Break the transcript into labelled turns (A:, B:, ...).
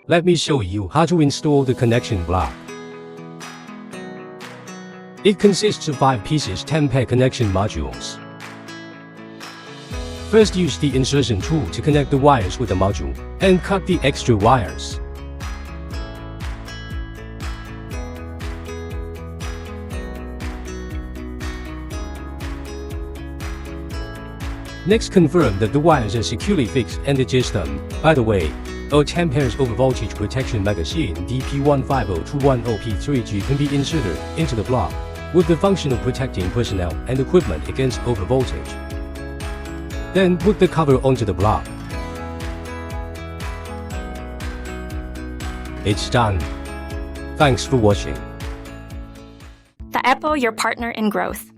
A: Let me show you how to install the connection block. It consists of 5 pieces 10-pair connection modules. First, use the insertion tool to connect the wires with the module, and cut the extra wires. Next, confirm that the wires are securely fixed and adjust them. By the way, a 10 pairs overvoltage protection magazine DP150210P3G can be inserted into the block, with the function of protecting personnel and equipment against overvoltage. Then put the cover onto the block. It's done. Thanks for watching.
B: The Apple, your partner in growth.